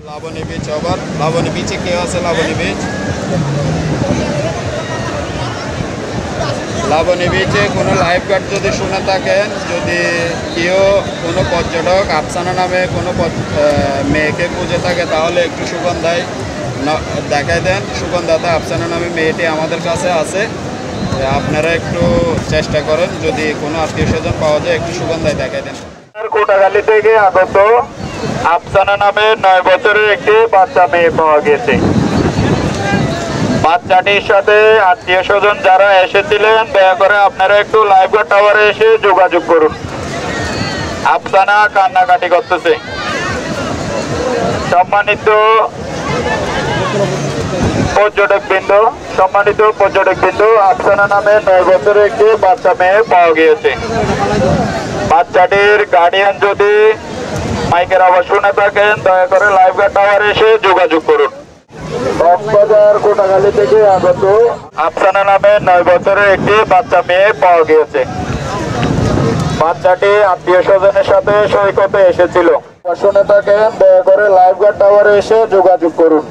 Laboni beech আবার লাবণী বীচে কেউ আছে? লাবণী বীচ, লাবণী বীচে কোনো লাইফ গার্ড যদি শুনে থাকেন, যদি কেউ কোনো পর্যটক আফসানা নামে কোনো মেয়েকে খুঁজে থাকে, তাহলে একটু সুগন্ধায় দেখাই দেন। সুগন্ধাতে আফসানা নামে মেয়েটি আমাদের কাছে আছে, আপনারা একটু চেষ্টা করেন, যদি কোনো আত্মীয় স্বজন পাওয়া যায় একটু সুগন্ধায় দেখাই দেন। কোটাখালী থেকে আগত আফসানা নামে 9 বছরের একটি বাচ্চা মেয়ে পাওয়া গেছে। বাচ্চাটির সাথে আত্মীয় স্বজন যারা এসেছিলেন, দয়া করে আপনারা একটু লাইফগার্ড টাওয়ারে এসে যোগাযোগ করুন। আফসানা কান্নাকাটি করতেছে। সম্মানিত পর্যটকবৃন্দ, আফসানা নামে 9 বছরের একটি বাচ্চা মেয়ে পাওয়া গিয়েছে। বাচ্চাটির গার্ডিয়ান যদি মাইকের আওয়াজ শুনে থাকেন, দয়া করে লাইফগার্ড টাওয়ারে এসে যোগাযোগ করুন। কক্সবাজার কোটাখালী থেকে আগত আফসানা নামে 9 বছরের একটি বাচ্চা মেয়ে পাওয়া গিয়েছে। বাচ্চাটি আত্মীয় স্বজনের সাথে সৈকতে এসেছিল। শুনে থাকেন, দয়া করে লাইফগার্ড টাওয়ারে এসে যোগাযোগ করুন।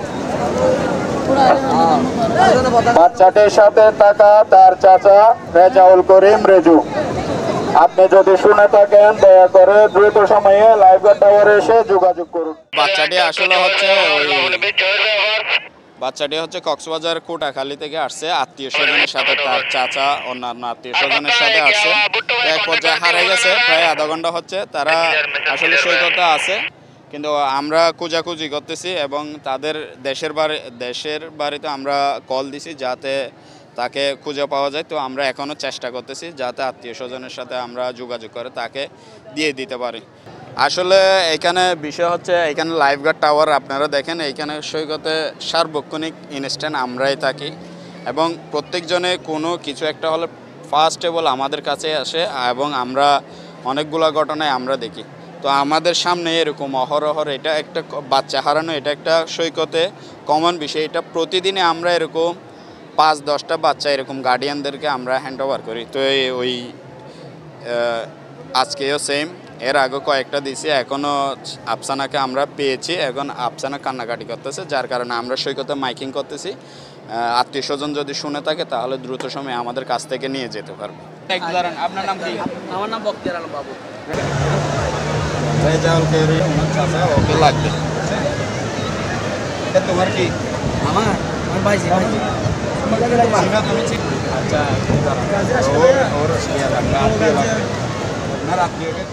বাচ্চাটির সাথে থাকা তার চাচা রেজাউল করিম রেজু। আপনি যদি শুনে থাকেন, দয়া করে দ্রুত সময়ে লাইফগার্ড টাওয়ারে এসে যোগাযোগ করুন। বাচ্চাটি হচ্ছে কক্সবাজার কোটাখালী থেকে আসছে, আত্মীয় স্বজনের সাথে, তার চাচা অন্যান্য আত্মীয় স্বজনের সাথে আসছে। এক পর্যায়ে হারিয়ে গেছে, প্রায় আধা ঘন্টা হচ্ছে তারা আসলে সৈকতে আছে, কিন্তু আমরা খোঁজাখুঁজি করতেছি এবং তাদের দেশের বাড়িতে আমরা কল দিছি যাতে তাকে খুঁজে পাওয়া যায়। তো আমরা এখনও চেষ্টা করতেছি যাতে আত্মীয় স্বজনের সাথে আমরা যোগাযোগ করে তাকে দিয়ে দিতে পারি। আসলে এখানে বিষয় হচ্ছে, এখানে লাইফগার্ড টাওয়ার আপনারা দেখেন, এইখানে সৈকতে সার্বক্ষণিক ইনস্ট্যান্ট আমরাই থাকি এবং প্রত্যেকজনে কোনো কিছু একটা হলে ফার্স্টেবল আমাদের কাছে আসে এবং আমরা অনেকগুলো ঘটনায় আমরা দেখি। তো আমাদের সামনে এরকম অহরহর এটা একটা বাচ্চা হারানো, এটা একটা সৈকতে কমন বিষয়। এটা প্রতিদিনে আমরা এরকম 5-10টা বাচ্চা এরকম গার্ডিয়ানদেরকে আমরা হ্যান্ড ওভার করি। তো ওই আজকেও সেম, এর আগে কয়েকটা দিছি, এখনও আফসানাকে আমরা পেয়েছি। এখন আফসানা কান্নাকাটি করতেছে, যার কারণে আমরা সৈকতে মাইকিং করতেছি। আত্মীয় স্বজন যদি শুনে থাকে তাহলে দ্রুত সময় আমাদের কাছ থেকে নিয়ে যেতে পারবে। আপনার নাম কি? আমার নাম বক্তিয়ার আলম বাবু। ওকে লাগবে। তোমার কি? আমার ভাইজি আচ্ছা, ওর আত্মীয়কে